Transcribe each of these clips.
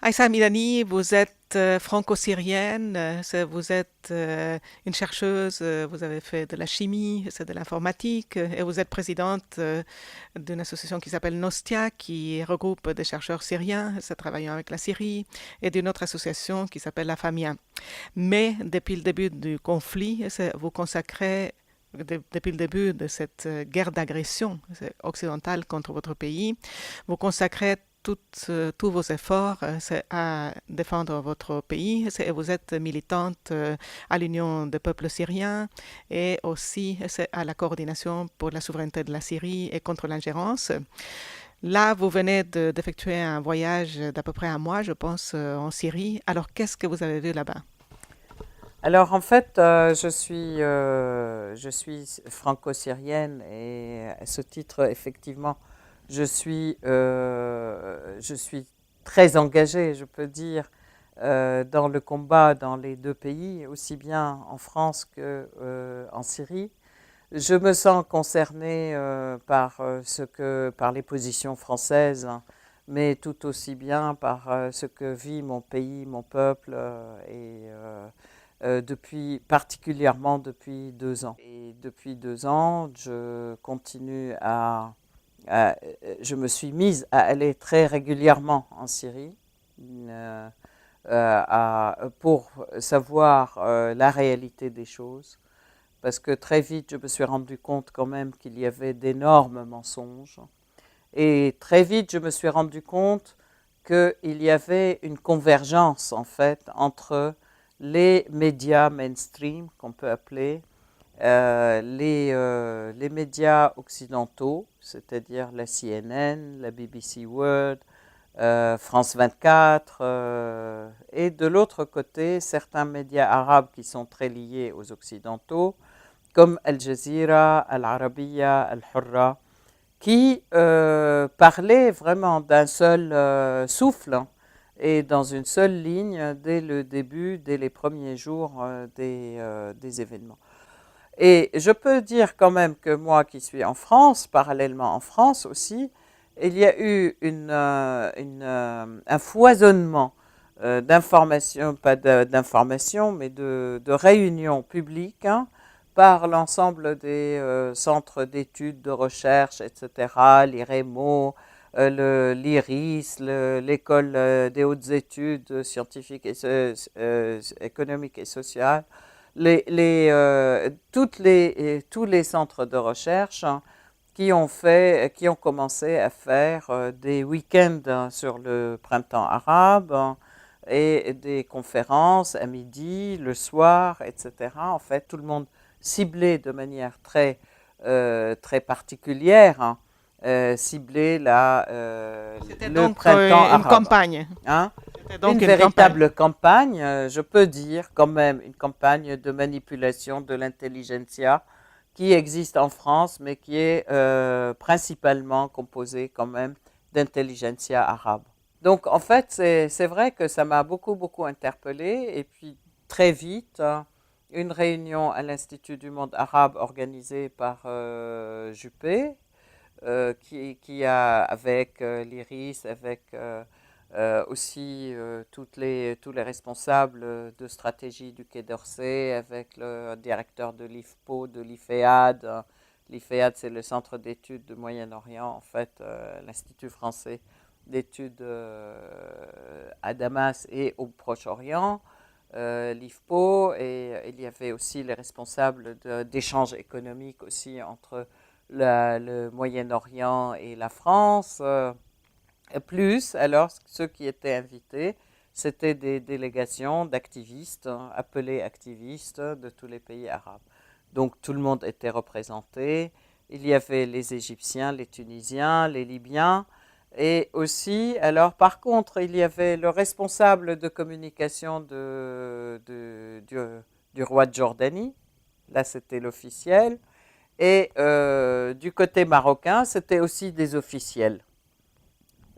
Aïssa Milani, vous êtes franco-syrienne, vous êtes une chercheuse, vous avez fait de la chimie, c'est de l'informatique, et vous êtes présidente d'une association qui s'appelle Nostia, qui regroupe des chercheurs syriens, c'est travaillant avec la Syrie, et d'une autre association qui s'appelle la Famia. Mais depuis le début du conflit, vous consacrez depuis le début de cette guerre d'agression occidentale contre votre pays, vous consacrez tous vos efforts à défendre votre pays et vous êtes militante à l'Union des peuples syriens et aussi à la coordination pour la souveraineté de la Syrie et contre l'ingérence. Là, vous venez d'effectuer un voyage d'à peu près un mois, je pense, en Syrie. Alors, qu'est-ce que vous avez vu là-bas? Alors en fait, je suis franco-syrienne et à ce titre, effectivement, je suis très engagée, je peux dire, dans le combat dans les deux pays, aussi bien en France que en Syrie. Je me sens concernée par les positions françaises, hein, mais tout aussi bien par ce que vit mon pays, mon peuple, particulièrement depuis 2 ans. Et depuis 2 ans, je me suis mise à aller très régulièrement en Syrie euh, pour savoir la réalité des choses, parce que très vite, je me suis rendu compte quand même qu'il y avait d'énormes mensonges. Et très vite, je me suis rendu compte qu'il y avait une convergence, en fait, entre les médias mainstream, qu'on peut appeler, les médias occidentaux, c'est-à-dire la CNN, la BBC World, France 24, et de l'autre côté, certains médias arabes qui sont très liés aux occidentaux, comme Al Jazeera, Al Arabiya, Al Hurra, qui parlaient vraiment d'un seul souffle, hein, et dans une seule ligne dès le début, dès les premiers jours des événements. Et je peux dire quand même que moi qui suis en France, parallèlement en France aussi, il y a eu un foisonnement d'informations, pas d'informations, mais de réunions publiques, hein, par l'ensemble des centres d'études, de recherche, etc., l'IREMO, l'IRIS, l'école des hautes études scientifiques et économiques et sociales, tous les centres de recherche, hein, qui ont commencé à faire des week-ends, hein, sur le printemps arabe, hein, et des conférences à midi, le soir, etc. En fait, tout le monde ciblé de manière très particulière, hein, ciblé C'était le donc printemps une arabe. campagne. Hein. C'était Une donc une campagne. véritable campagne, je peux dire quand même, une campagne de manipulation de l'intelligentsia qui existe en France, mais qui est principalement composée quand même d'intelligentsia arabe. Donc en fait, c'est vrai que ça m'a beaucoup interpellée. Et puis très vite, hein, une réunion à l'Institut du monde arabe organisée par Juppé, qui a, avec l'IRIS, avec aussi tous les responsables de stratégie du Quai d'Orsay, avec le directeur de l'IFPO, de l'IFEAD. L'IFEAD, c'est le centre d'études du Moyen-Orient, en fait, l'Institut français d'études à Damas et au Proche-Orient, l'IFPO, et il y avait aussi les responsables d'échanges économiques aussi entre le Moyen-Orient et la France. Plus, alors, ceux qui étaient invités, c'était des délégations d'activistes, hein, appelés activistes de tous les pays arabes. Donc tout le monde était représenté. Il y avait les Égyptiens, les Tunisiens, les Libyens. Et aussi, alors par contre, il y avait le responsable de communication du roi de Jordanie. Là, c'était l'officiel. Et du côté marocain, c'était aussi des officiels.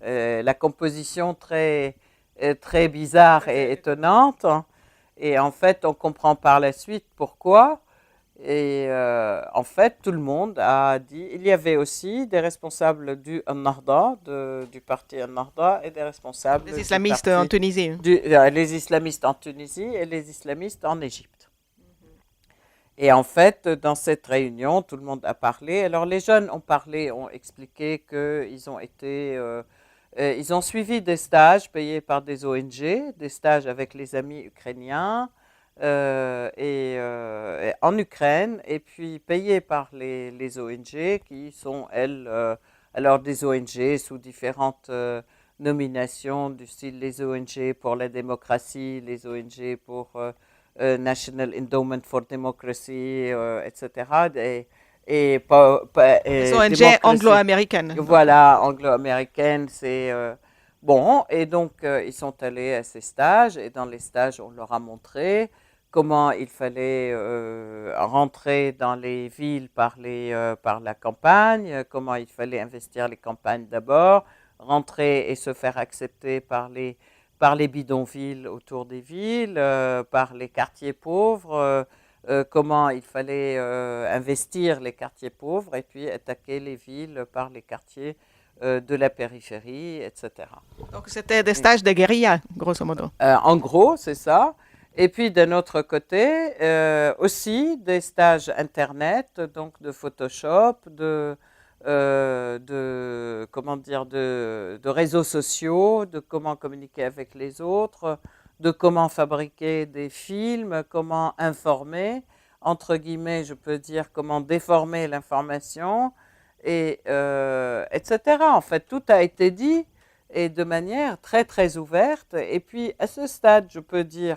La composition très bizarre et étonnante. Et en fait, on comprend par la suite pourquoi. Et en fait, tout le monde a dit, il y avait aussi des responsables du Ennahda, du parti Ennahda, et des responsables Les du islamistes en parti, Tunisie. les islamistes en Tunisie et les islamistes en Égypte. Et en fait, dans cette réunion, tout le monde a parlé. Alors les jeunes ont parlé, ont expliqué qu'ils ont ils ont suivi des stages payés par des ONG, des stages avec les amis ukrainiens et en Ukraine, et puis payés par les ONG qui sont, elles, alors des ONG sous différentes nominations, du style les ONG pour la démocratie, les ONG pour National Endowment for Democracy, etc. Les ONG démocratie, anglo-américaines. Donc. voilà, anglo-américaine, c'est bon. Et donc, ils sont allés à ces stages, et dans les stages, on leur a montré comment il fallait rentrer dans les villes par la campagne, comment il fallait investir les campagnes d'abord, rentrer et se faire accepter par les bidonvilles autour des villes, par les quartiers pauvres, comment il fallait investir les quartiers pauvres et puis attaquer les villes par les quartiers de la périphérie, etc. Donc c'était des stages de guérilla, grosso modo. En gros, c'est ça. Et puis d'un autre côté, aussi des stages Internet, donc de Photoshop, comment dire, de réseaux sociaux, de comment communiquer avec les autres, de comment fabriquer des films, comment informer, entre guillemets, je peux dire comment déformer l'information, et etc. En fait, tout a été dit et de manière très très ouverte. Et puis à ce stade, je peux dire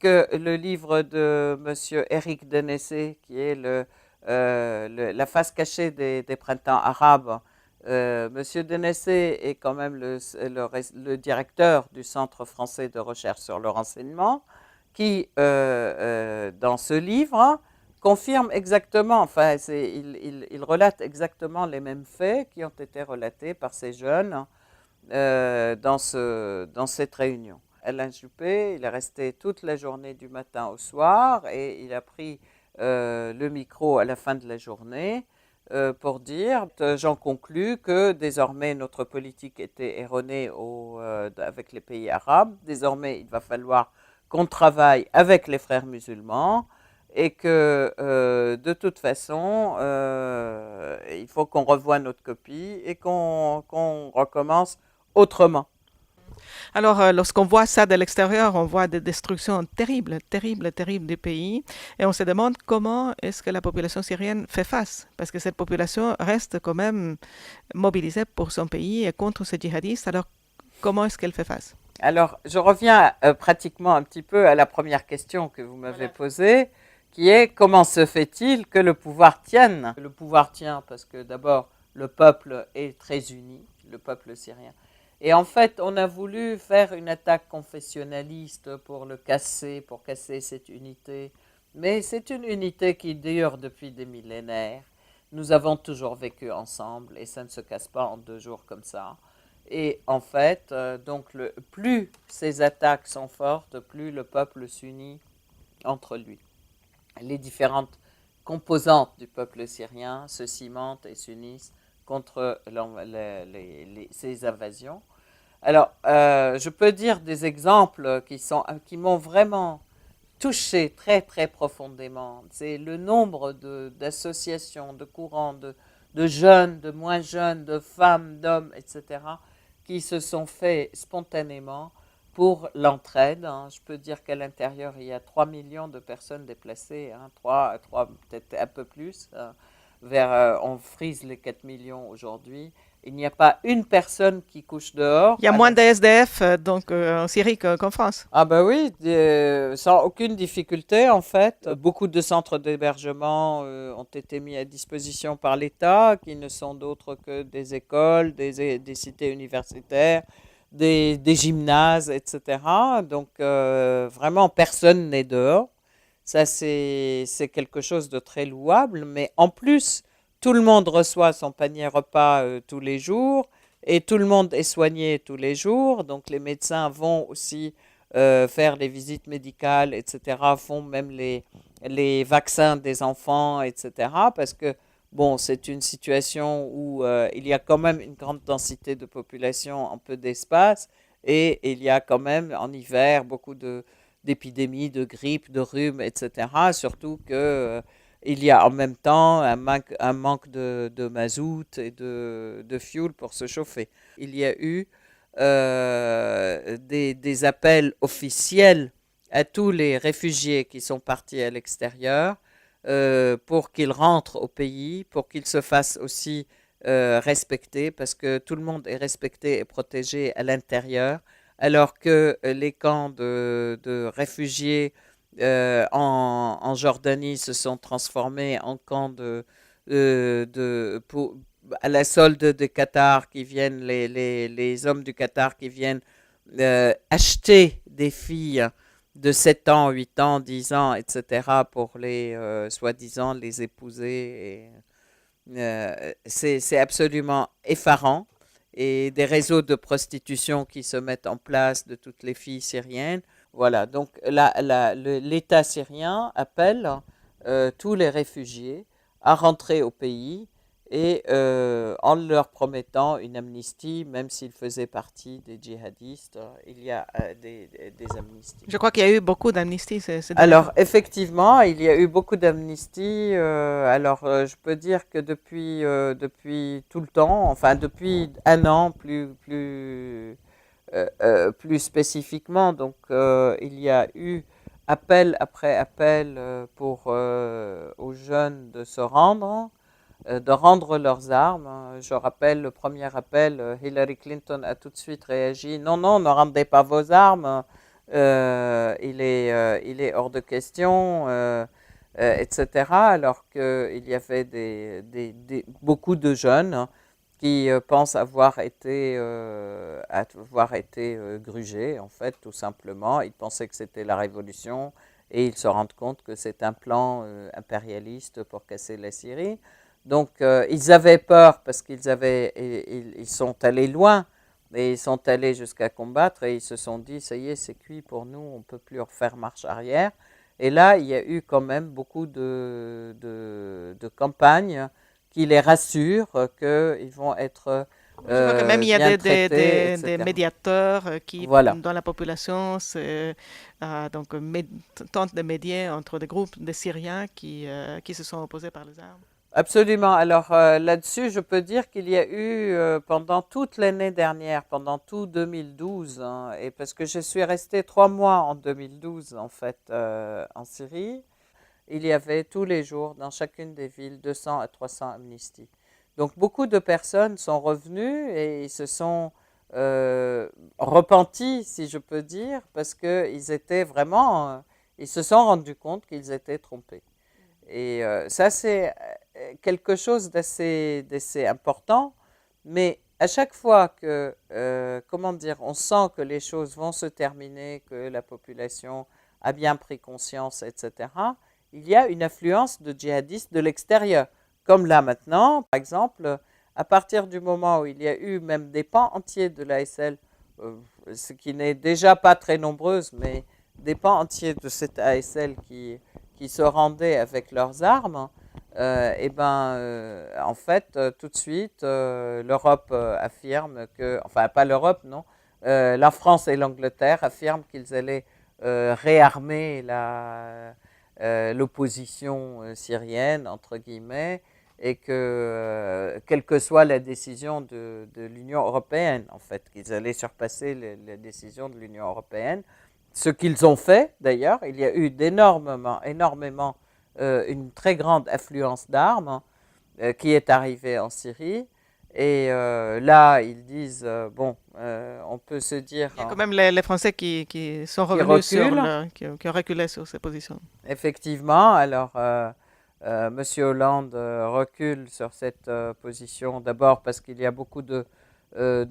que le livre de Monsieur Eric Denessé, qui est la face cachée des printemps arabes, Monsieur Denessé est quand même le directeur du Centre français de recherche sur le renseignement, qui, dans ce livre, confirme exactement, enfin, il relate exactement les mêmes faits qui ont été relatés par ces jeunes dans cette réunion. Alain Juppé, il est resté toute la journée du matin au soir et il a pris le micro à la fin de la journée pour dire j'en conclus que désormais notre politique était erronée avec les pays arabes. Désormais, il va falloir qu'on travaille avec les frères musulmans et que de toute façon, il faut qu'on revoie notre copie et qu'on recommence autrement. Alors, lorsqu'on voit ça de l'extérieur, on voit des destructions terribles, terribles, terribles du pays. Et on se demande comment est-ce que la population syrienne fait face. Parce que cette population reste quand même mobilisée pour son pays et contre ces djihadistes. Alors, comment est-ce qu'elle fait face? Alors, je reviens pratiquement un petit peu à la première question que vous m'avez posée, qui est comment se fait-il que le pouvoir tienne? Le pouvoir tient parce que d'abord, le peuple est très uni, le peuple syrien. Et en fait, on a voulu faire une attaque confessionnaliste pour casser cette unité. Mais c'est une unité qui dure depuis des millénaires. Nous avons toujours vécu ensemble et ça ne se casse pas en 2 jours comme ça. Et en fait, donc plus ces attaques sont fortes, plus le peuple s'unit entre lui. Les différentes composantes du peuple syrien se cimentent et s'unissent contre ces invasions. Alors, je peux dire des exemples qui m'ont vraiment touché très, très profondément. C'est le nombre d'associations, de courants, de jeunes, de moins jeunes, de femmes, d'hommes, etc., qui se sont faits spontanément pour l'entraide. Je peux dire qu'à l'intérieur, il y a 3 millions de personnes déplacées, 3 peut-être un peu plus, on frise les 4 millions aujourd'hui. Il n'y a pas une personne qui couche dehors. Il y a moins de SDF donc, en Syrie qu'en France. Ah ben oui, sans aucune difficulté en fait. Beaucoup de centres d'hébergement ont été mis à disposition par l'État, qui ne sont d'autres que des écoles, des cités universitaires, des gymnases, etc. Donc vraiment, personne n'est dehors. Ça, c'est quelque chose de très louable. Mais en plus, tout le monde reçoit son panier repas tous les jours et tout le monde est soigné tous les jours. Donc les médecins vont aussi faire les visites médicales, etc., font même les vaccins des enfants, etc. Parce que, bon, c'est une situation où il y a quand même une grande densité de population en peu d'espace et il y a quand même en hiver beaucoup d'épidémies, de grippe, de rhume, etc. Surtout que il y a en même temps un manque de mazout et de fuel pour se chauffer. Il y a eu des appels officiels à tous les réfugiés qui sont partis à l'extérieur pour qu'ils rentrent au pays, pour qu'ils se fassent aussi respecter, parce que tout le monde est respecté et protégé à l'intérieur, alors que les camps de réfugiés en Jordanie se sont transformés en camps à la solde des Qatar qui viennent, les hommes du Qatar qui viennent acheter des filles de 7 ans, 8 ans, 10 ans, etc., pour les, soi-disant, les épouser. C'est absolument effarant. Et des réseaux de prostitution qui se mettent en place de toutes les filles syriennes. Voilà, donc l'État syrien appelle tous les réfugiés à rentrer au pays et en leur promettant une amnistie, même s'ils faisaient partie des djihadistes, il y a des amnisties. Je crois qu'il y a eu beaucoup d'amnisties ces derniers Alors, temps. effectivement, il y a eu beaucoup d'amnisties. Je peux dire que depuis tout le temps, enfin depuis un an plus spécifiquement, donc il y a eu appel après appel aux jeunes de rendre leurs armes. Je rappelle le premier appel, Hillary Clinton a tout de suite réagi, non, non, ne rendez pas vos armes, il est hors de question, etc. Alors qu'il y avait beaucoup de jeunes qui pensent avoir été grugés, en fait, tout simplement. Ils pensaient que c'était la révolution et ils se rendent compte que c'est un plan impérialiste pour casser la Syrie. Donc, ils avaient peur parce ils sont allés loin et ils sont allés jusqu'à combattre et ils se sont dit, ça y est, c'est cuit pour nous, on ne peut plus refaire marche arrière. Et là, il y a eu quand même beaucoup de campagnes qui les rassurent qu'ils vont être Oui, je crois que même il y a bien traités, des etc. médiateurs qui, Voilà. dans la population, donc, tentent de médier entre des groupes de Syriens qui se sont opposés par les armes. Absolument. Alors là-dessus, je peux dire qu'il y a eu pendant toute l'année dernière, pendant tout 2012, hein, et parce que je suis restée 3 mois en 2012 en fait en Syrie, il y avait tous les jours dans chacune des villes 200 à 300 amnisties. Donc beaucoup de personnes sont revenues et ils se sont repentis, si je peux dire, parce qu'ils étaient vraiment, ils se sont rendus compte qu'ils étaient trompés. Et ça, c'est quelque chose d'assez important, mais à chaque fois que, comment dire, on sent que les choses vont se terminer, que la population a bien pris conscience, etc., il y a une affluence de djihadistes de l'extérieur. Comme là maintenant, par exemple, à partir du moment où il y a eu même des pans entiers de l'ASL, euh, ce qui n'est déjà pas très nombreuse, mais des pans entiers de cette ASL qui se rendaient avec leurs armes, et ben, en fait, tout de suite, l'Europe affirme que, enfin, pas l'Europe, non, la France et l'Angleterre affirment qu'ils allaient réarmer l'opposition syrienne, entre guillemets, et que, quelle que soit la décision de l'Union européenne, en fait, qu'ils allaient surpasser les décisions de l'Union européenne. Ce qu'ils ont fait, d'ailleurs, il y a eu énormément une très grande affluence d'armes qui est arrivée en Syrie. Et là, ils disent, bon, on peut se dire Il y a quand même les Français qui sont qu'ils revenus reculent, qui ont reculé sur ces positions. effectivement. Alors, M. Hollande recule sur cette position, d'abord parce qu'il y a beaucoup de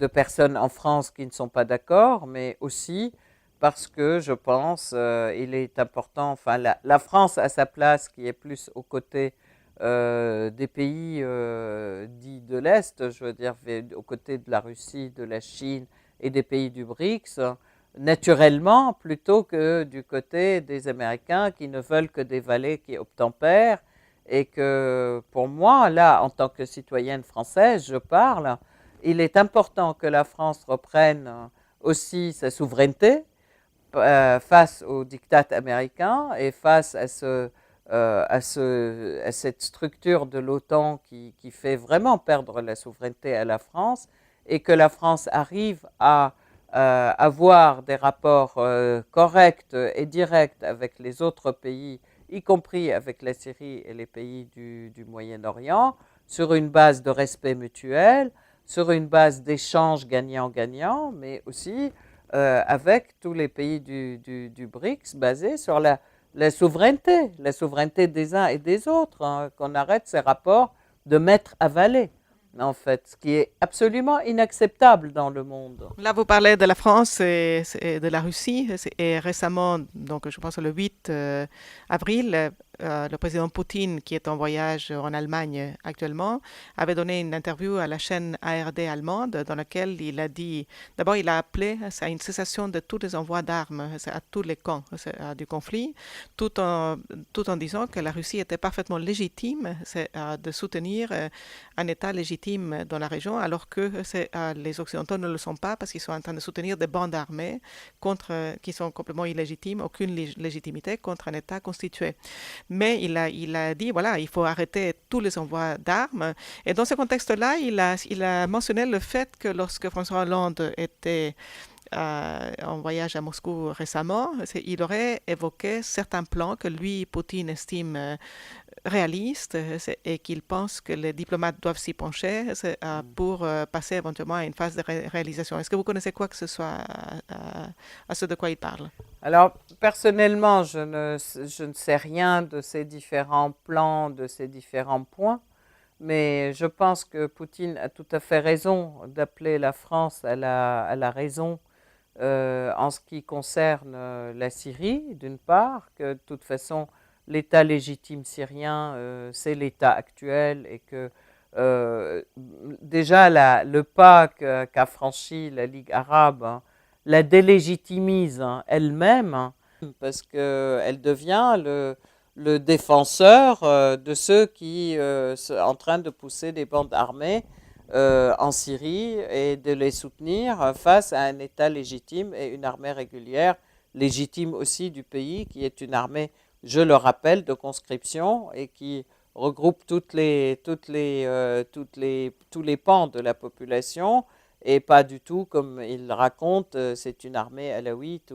personnes en France qui ne sont pas d'accord, mais aussi parce que je pense il est important, enfin la France a sa place qui est plus aux côtés des pays dits de l'Est, je veux dire aux côtés de la Russie, de la Chine et des pays du BRICS. naturellement, plutôt que du côté des Américains qui ne veulent que des vallées qui obtempèrent. Et que pour moi, là, en tant que citoyenne française, je parle, il est important que la France reprenne aussi sa souveraineté face au diktat américain et face à cette structure de l'OTAN qui fait vraiment perdre la souveraineté à la France, et que la France arrive à avoir des rapports corrects et directs avec les autres pays, y compris avec la Syrie et les pays du Moyen-Orient, sur une base de respect mutuel, sur une base d'échange gagnant-gagnant, mais aussi avec tous les pays du BRICS, basés sur la souveraineté des uns et des autres, hein, qu'on arrête ces rapports de maître à valet, en fait, ce qui est absolument inacceptable dans le monde. Là, vous parlez de la France et de la Russie. Et récemment, donc je pense le 8 avril, le président Poutine, qui est en voyage en Allemagne actuellement, avait donné une interview à la chaîne ARD allemande dans laquelle il a dit, d'abord il a appelé à une cessation de tous les envois d'armes à tous les camps du conflit, tout en disant que la Russie était parfaitement légitime de soutenir un État légitime dans la région, alors que les Occidentaux ne le sont pas parce qu'ils sont en train de soutenir des bandes armées qui sont complètement illégitimes, aucune légitimité contre un État constitué. Mais il a dit, voilà, il faut arrêter tous les envois d'armes. Et dans ce contexte-là, il a mentionné le fait que lorsque François Hollande était en voyage à Moscou récemment, il aurait évoqué certains plans que lui, Poutine, estime réalistes et qu'il pense que les diplomates doivent s'y pencher pour passer éventuellement à une phase de réalisation. Est-ce que vous connaissez quoi que ce soit à ce de quoi il parle? Alors, personnellement, je ne sais rien de ces différents plans, de ces différents points, mais je pense que Poutine a tout à fait raison d'appeler la France à la raison en ce qui concerne la Syrie, d'une part, que de toute façon, l'État légitime syrien, c'est l'État actuel, et que déjà le pas qu'a franchi la Ligue arabe, hein, la délégitimise elle-même, hein, parce qu'elle devient le défenseur de ceux qui sont en train de pousser des bandes armées en Syrie et de les soutenir face à un État légitime et une armée régulière légitime aussi du pays, qui est une armée, je le rappelle, de conscription et qui regroupe tous les pans de la population, et pas du tout, comme il raconte, c'est une armée alaouite.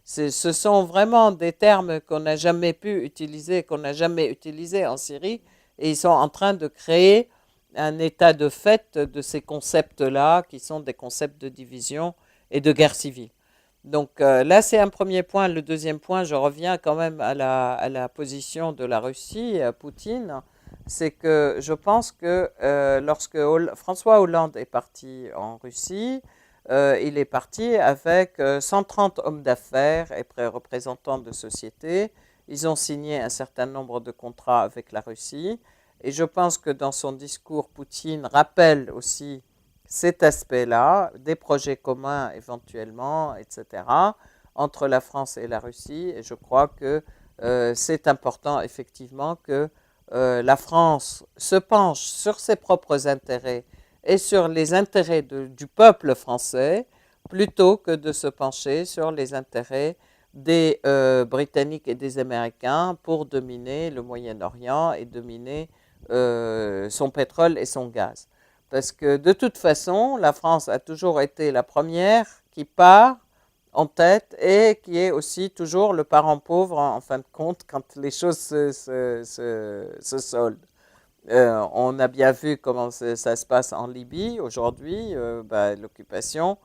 Ce sont vraiment des termes qu'on n'a jamais pu utiliser, qu'on n'a jamais utilisés en Syrie, et ils sont en train de créer un état de fait de ces concepts-là, qui sont des concepts de division et de guerre civile. Donc là, c'est un premier point. Le deuxième point, je reviens quand même à la position de la Russie, à Poutine, c'est que je pense que lorsque François Hollande est parti en Russie, il est parti avec 130 hommes d'affaires et représentants de sociétés. Ils ont signé un certain nombre de contrats avec la Russie. Et je pense que dans son discours, Poutine rappelle aussi cet aspect-là, des projets communs éventuellement, etc., entre la France et la Russie. Et je crois que c'est important, effectivement, que la France se penche sur ses propres intérêts et sur les intérêts du peuple français, plutôt que de se pencher sur les intérêts des Britanniques et des Américains pour dominer le Moyen-Orient et dominer son pétrole et son gaz. Parce que de toute façon, la France a toujours été la première qui part en tête et qui est aussi toujours le parent pauvre en fin de compte quand les choses se soldent. On a bien vu comment ça se passe en Libye aujourd'hui. L'occupation,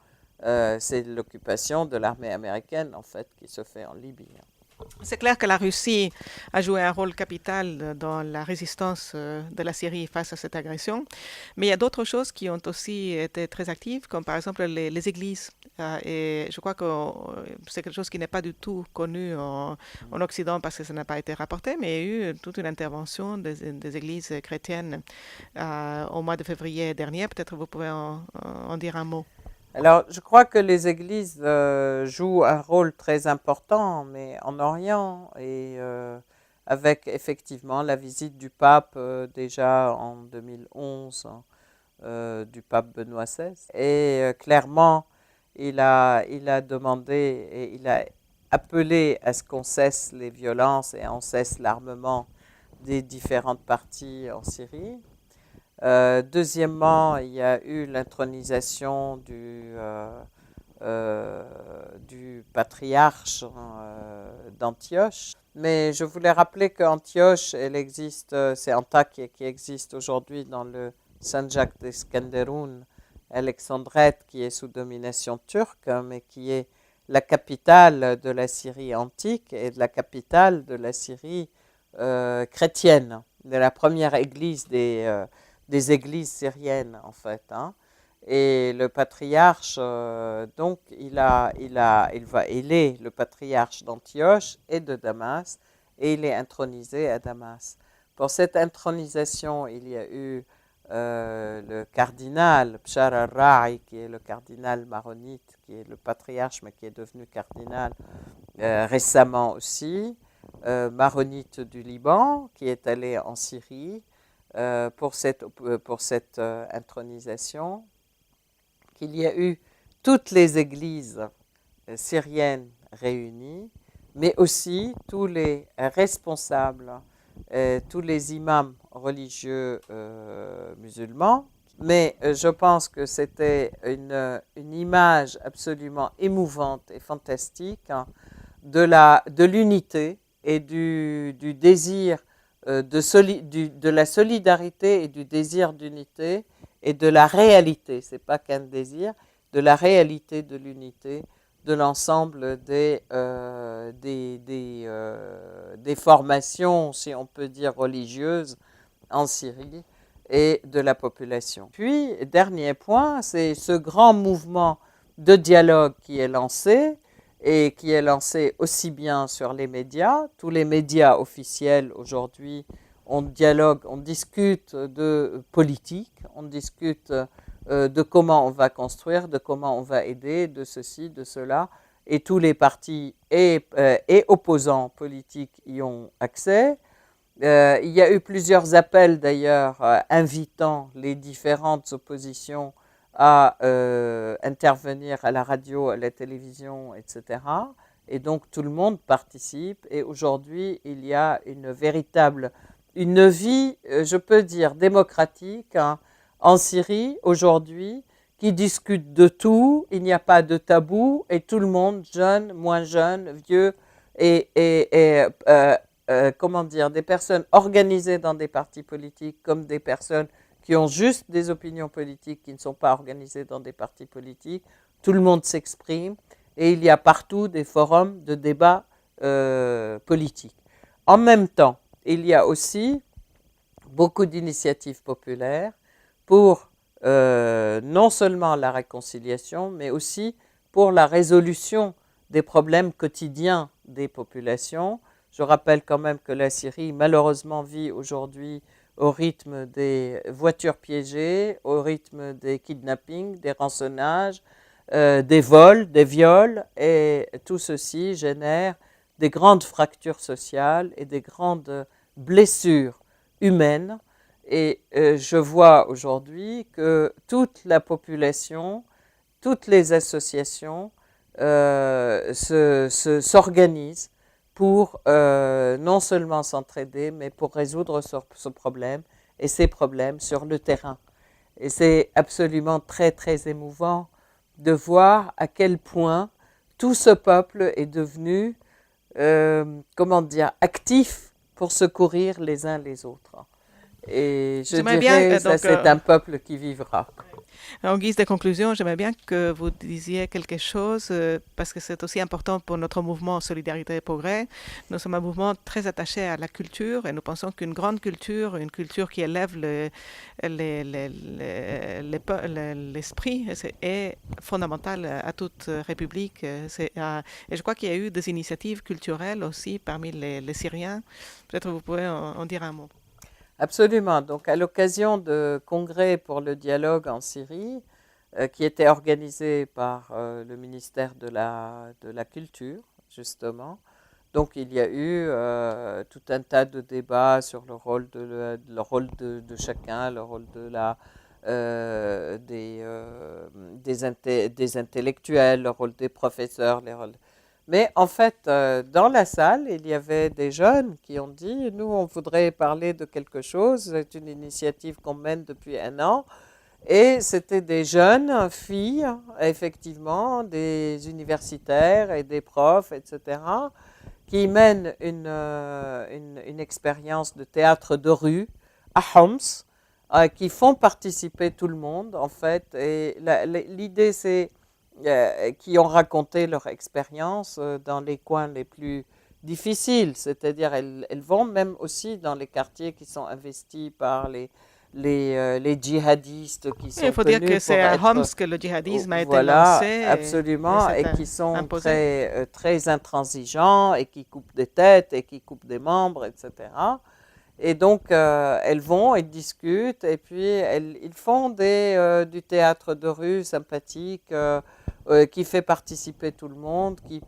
c'est l'occupation de l'armée américaine en fait qui se fait en Libye. C'est clair que la Russie a joué un rôle capital dans la résistance de la Syrie face à cette agression, mais il y a d'autres choses qui ont aussi été très actives, comme par exemple les églises. Et je crois que c'est quelque chose qui n'est pas du tout connu en Occident parce que ça n'a pas été rapporté, mais il y a eu toute une intervention des églises chrétiennes au mois de février dernier. Peut-être vous pouvez en dire un mot. Alors, je crois que les églises jouent un rôle très important, mais en Orient, et avec effectivement la visite du pape déjà en 2011, du pape Benoît XVI. Et clairement, il a demandé et il a appelé à ce qu'on cesse les violences et on cesse l'armement des différentes parties en Syrie. Deuxièmement, il y a eu l'intronisation du patriarche d'Antioche. Mais je voulais rappeler qu'Antioche, elle existe, c'est Antakya qui existe aujourd'hui dans le Sanjak d'Eskenderun, Alexandrette, qui est sous domination turque, mais qui est la capitale de la Syrie antique et de la capitale de la Syrie chrétienne, de la première église des églises syriennes, en fait. Hein. Et le patriarche, donc, il est le patriarche d'Antioche et de Damas, et il est intronisé à Damas. Pour cette intronisation, il y a eu le cardinal Bshar al-Ra'i, qui est le cardinal maronite, qui est le patriarche, mais qui est devenu cardinal récemment aussi, maronite du Liban, qui est allé en Syrie pour cette intronisation, qu'il y a eu toutes les églises syriennes réunies, mais aussi tous les responsables, tous les imams religieux musulmans. Mais je pense que c'était une image absolument émouvante et fantastique hein, de l'unité et du désir de la solidarité et du désir d'unité et de la réalité, c'est pas qu'un désir, de la réalité de l'unité de l'ensemble des formations, si on peut dire, religieuses en Syrie et de la population. Puis, dernier point, c'est ce grand mouvement de dialogue qui est lancé et qui est lancé aussi bien sur les médias. Tous les médias officiels aujourd'hui, on dialogue, on discute de politique, on discute de comment on va construire, de comment on va aider, de ceci, de cela. Et tous les partis et opposants politiques y ont accès. Il y a eu plusieurs appels d'ailleurs invitant les différentes oppositions à intervenir à la radio, à la télévision, etc. Et donc tout le monde participe. Et aujourd'hui, il y a une vie, je peux dire, démocratique hein, en Syrie aujourd'hui, qui discute de tout. Il n'y a pas de tabou et tout le monde, jeune, moins jeune, vieux, comment dire, des personnes organisées dans des partis politiques comme des personnes qui ont juste des opinions politiques qui ne sont pas organisées dans des partis politiques. Tout le monde s'exprime et il y a partout des forums de débat politiques. En même temps, il y a aussi beaucoup d'initiatives populaires pour non seulement la réconciliation, mais aussi pour la résolution des problèmes quotidiens des populations. Je rappelle quand même que la Syrie, malheureusement, vit aujourd'hui au rythme des voitures piégées, au rythme des kidnappings, des rançonnages, des vols, des viols, et tout ceci génère des grandes fractures sociales et des grandes blessures humaines. Et je vois aujourd'hui que toute la population, toutes les associations s'organisent pour non seulement s'entraider, mais pour résoudre ce problème et ces problèmes sur le terrain. Et c'est absolument très, très émouvant de voir à quel point tout ce peuple est devenu, comment dire, actif pour secourir les uns les autres. Et je J'aimerais bien, dirais, ça c'est un peuple qui vivra. en guise de conclusion, j'aimerais bien que vous disiez quelque chose, parce que c'est aussi important pour notre mouvement Solidarité et Progrès. Nous sommes un mouvement très attaché à la culture et nous pensons qu'une grande culture, une culture qui élève l'esprit, est fondamentale à toute république. Et je crois qu'il y a eu des initiatives culturelles aussi parmi les Syriens. Peut-être vous pouvez en dire un mot. Absolument. Donc, à l'occasion de congrès pour le dialogue en Syrie, qui était organisée par le ministère de la Culture, justement. Donc il y a eu tout un tas de débats sur le rôle de chacun, le rôle de des intellectuels, le rôle des professeurs. Mais en fait, dans la salle, il y avait des jeunes qui ont dit, nous, on voudrait parler de quelque chose. C'est une initiative qu'on mène depuis un an. Et c'était des jeunes filles, effectivement, des universitaires et des profs, etc., qui mènent une expérience de théâtre de rue à Homs, qui font participer tout le monde, en fait. Et l'idée, c'est qui ont raconté leur expérience dans les coins les plus difficiles, c'est-à-dire elles vont même aussi dans les quartiers qui sont investis par les djihadistes qui Il sont faut dire que connus c'est pour à Homs être que le djihadisme a été lancé voilà, et absolument, s'est et qui sont imposé. très intransigeants et qui coupent des têtes et qui coupent des membres, etc. Et donc, elles vont, elles discutent, et puis ils font du théâtre de rue sympathique qui fait participer tout le monde, qui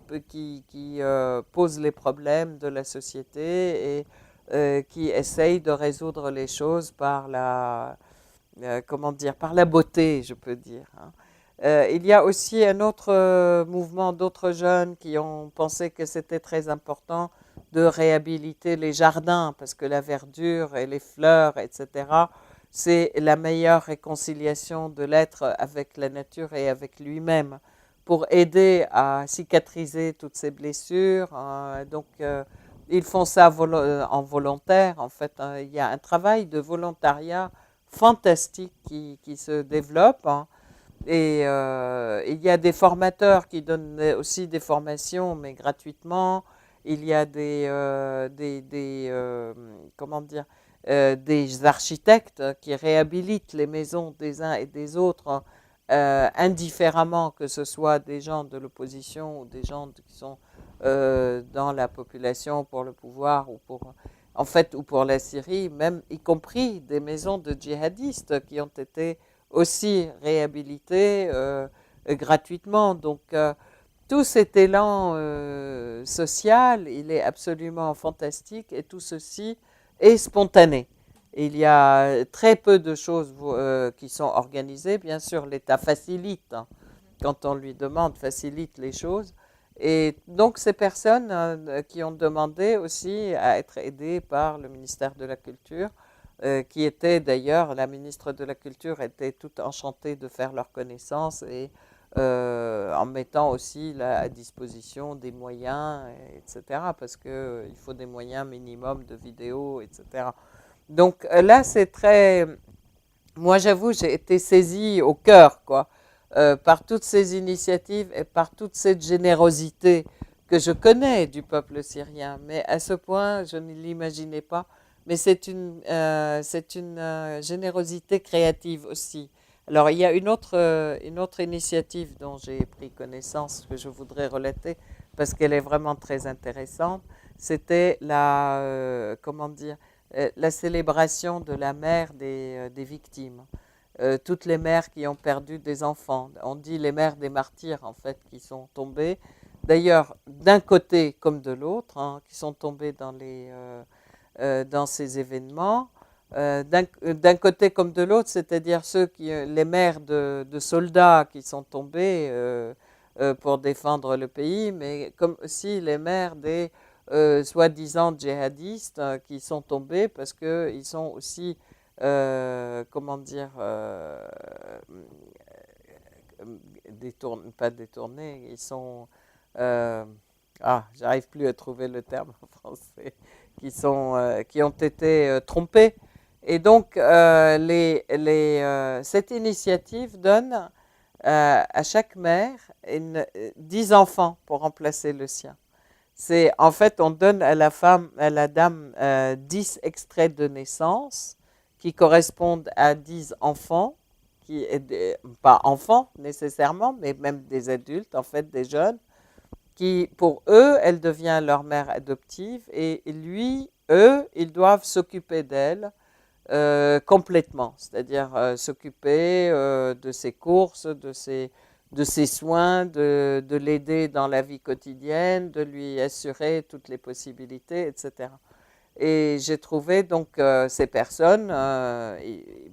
pose les problèmes de la société et qui essaye de résoudre les choses par comment dire, par la beauté, je peux dire. Hein. Il y a aussi un autre mouvement d'autres jeunes qui ont pensé que c'était très important de réhabiliter les jardins parce que la verdure et les fleurs, etc., c'est la meilleure réconciliation de l'être avec la nature et avec lui-même pour aider à cicatriser toutes ces blessures. Donc, ils font ça en volontaire. En fait, il y a un travail de volontariat fantastique qui se développe. Hein. Et il y a des formateurs qui donnent aussi des formations, mais gratuitement. Il y a comment dire, des architectes qui réhabilitent les maisons des uns et des autres indifféremment, que ce soit des gens de l'opposition ou des gens qui sont dans la population pour le pouvoir ou en fait, ou pour la Syrie, même y compris des maisons de djihadistes qui ont été aussi réhabilitées gratuitement. Donc, tout cet élan social, il est absolument fantastique et tout ceci est spontané. Il y a très peu de choses qui sont organisées. Bien sûr, l'État facilite, hein, quand on lui demande, facilite les choses. Et donc, ces personnes qui ont demandé aussi à être aidées par le ministère de la Culture, qui était d'ailleurs, la ministre de la Culture était toute enchantée de faire leur connaissance et en mettant aussi à disposition des moyens, etc., parce qu'il faut des moyens minimum de vidéo, etc. Donc là, c'est très... Moi, j'avoue, j'ai été saisie au cœur, quoi, par toutes ces initiatives et par toute cette générosité que je connais du peuple syrien. Mais à ce point, je ne l'imaginais pas. Mais c'est une générosité créative aussi. Alors, il y a une autre initiative dont j'ai pris connaissance que je voudrais relater parce qu'elle est vraiment très intéressante. C'était comment dire, la célébration de la mère des victimes. Toutes les mères qui ont perdu des enfants. On dit les mères des martyrs, en fait, qui sont tombées. D'ailleurs, d'un côté comme de l'autre, hein, qui sont tombées dans ces événements. D'un côté comme de l'autre, c'est-à-dire les mères de soldats qui sont tombés pour défendre le pays, mais comme aussi les mères des soi-disant djihadistes qui sont tombés parce qu'ils sont aussi, comment dire, pas détournés, ils sont... euh, j'arrive plus à trouver le terme en français, qui ont été trompés. Et donc, cette initiative donne à chaque mère 10 enfants pour remplacer le sien. C'est en fait, on donne à la femme, à la dame, 10 extraits de naissance qui correspondent à 10 enfants, pas enfants nécessairement, mais même des adultes, en fait, des jeunes, qui, pour eux, elle devient leur mère adoptive et eux, ils doivent s'occuper d'elle complètement, c'est-à-dire s'occuper de ses courses, de ses soins, de l'aider dans la vie quotidienne, de lui assurer toutes les possibilités, etc. Et j'ai trouvé donc ces personnes,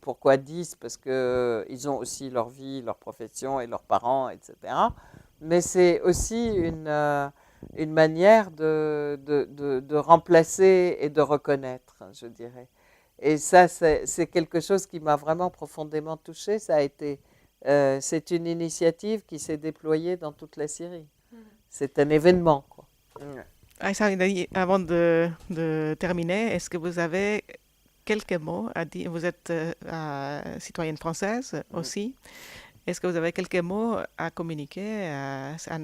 pourquoi 10? Parce qu'ils ont aussi leur vie, leur profession et leurs parents, etc. Mais c'est aussi une manière de remplacer et de reconnaître, je dirais. Et ça, c'est quelque chose qui m'a vraiment profondément touchée. C'est une initiative qui s'est déployée dans toute la Syrie. C'est un événement, quoi. Ouais. Aïssa, avant de terminer, est-ce que vous avez quelques mots à dire? Vous êtes citoyenne française aussi. Est-ce que vous avez quelques mots à communiquer à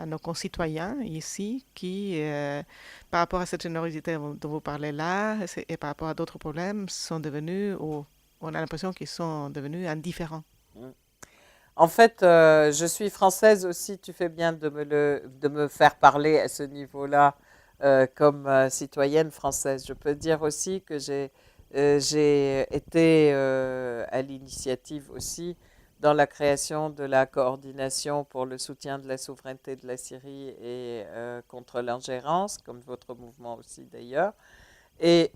nos concitoyens ici qui, par rapport à cette générosité dont vous parlez là, et par rapport à d'autres problèmes, sont devenus, ou on a l'impression qu'ils sont devenus indifférents? En fait, je suis française aussi, tu fais bien de me faire parler à ce niveau-là comme citoyenne française. Je peux dire aussi que j'ai été à l'initiative aussi dans la création de la coordination pour le soutien de la souveraineté de la Syrie et contre l'ingérence, comme votre mouvement aussi d'ailleurs. Et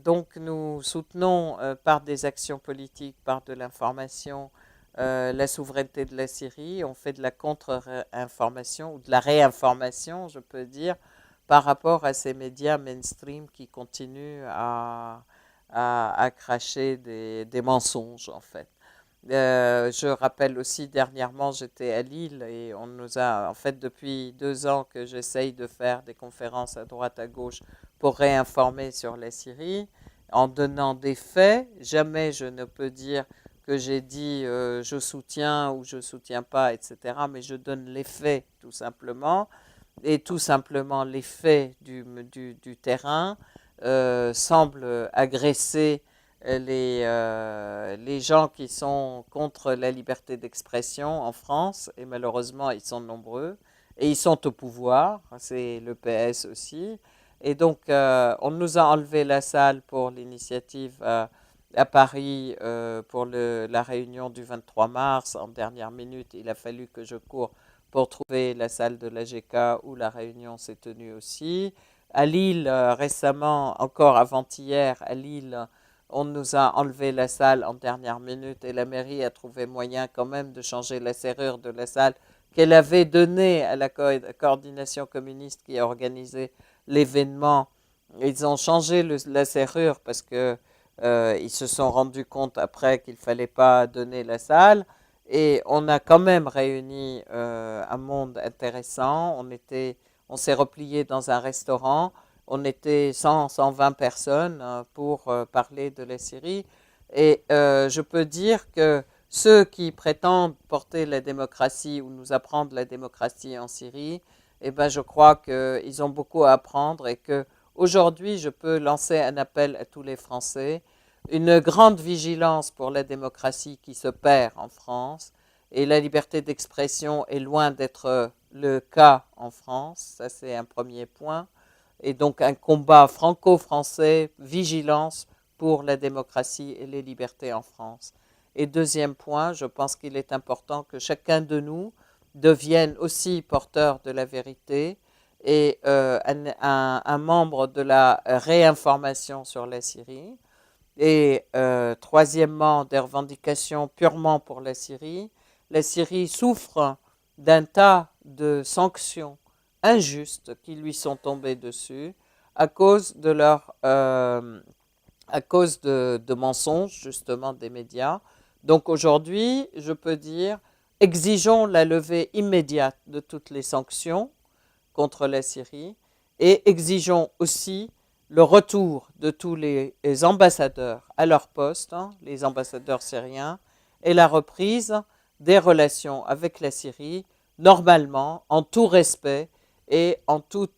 donc nous soutenons par des actions politiques, par de l'information, la souveraineté de la Syrie. On fait de la contre-information ou de la réinformation, je peux dire, par rapport à ces médias mainstream qui continuent à cracher des mensonges, en fait. Je rappelle aussi, dernièrement, j'étais à Lille et on nous a, en fait, depuis 2 ans que j'essaye de faire des conférences à droite, à gauche pour réinformer sur la Syrie, en donnant des faits. Jamais je ne peux dire que j'ai dit je soutiens ou je soutiens pas, etc. Mais je donne les faits, tout simplement. Et tout simplement, les faits du terrain semblent agresser les gens qui sont contre la liberté d'expression en France, et malheureusement, ils sont nombreux, et ils sont au pouvoir, c'est le PS aussi. Et donc, on nous a enlevé la salle pour l'initiative à Paris pour la réunion du 23 mars. En dernière minute, il a fallu que je cours pour trouver la salle de l'AGK où la réunion s'est tenue aussi. À Lille, récemment, encore avant-hier, à Lille, on nous a enlevé la salle en dernière minute et la mairie a trouvé moyen quand même de changer la serrure de la salle qu'elle avait donnée à la coordination communiste qui a organisé l'événement. Ils ont changé la serrure parce que ils se sont rendus compte après qu'il ne fallait pas donner la salle. Et on a quand même réuni un monde intéressant. On s'est replié dans un restaurant. On était 100, 120 personnes pour parler de la Syrie. Et je peux dire que ceux qui prétendent porter la démocratie ou nous apprendre la démocratie en Syrie, eh ben, je crois qu'ils ont beaucoup à apprendre et qu'aujourd'hui, je peux lancer un appel à tous les Français. Une grande vigilance pour la démocratie qui se perd en France. Et la liberté d'expression est loin d'être le cas en France. Ça, c'est un premier point. Et donc un combat franco-français, vigilance pour la démocratie et les libertés en France. Et deuxième point, je pense qu'il est important que chacun de nous devienne aussi porteur de la vérité et un membre de la réinformation sur la Syrie. Et troisièmement, des revendications purement pour la Syrie. La Syrie souffre d'un tas de sanctions injustes qui lui sont tombées dessus à cause de mensonges justement des médias. Donc aujourd'hui, je peux dire, exigeons la levée immédiate de toutes les sanctions contre la Syrie et exigeons aussi le retour de tous les ambassadeurs à leur poste, les ambassadeurs syriens, et la reprise des relations avec la Syrie, normalement, en tout respect et en tout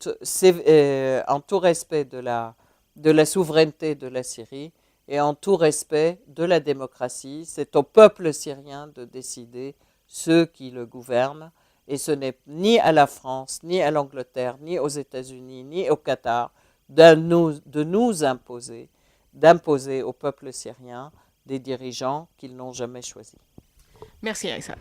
respect de la souveraineté de la Syrie et en tout respect de la démocratie. C'est au peuple syrien de décider ceux qui le gouvernent, et ce n'est ni à la France, ni à l'Angleterre, ni aux États-Unis, ni au Qatar de nous imposer d'imposer au peuple syrien des dirigeants qu'ils n'ont jamais choisis. Merci, Aïssa.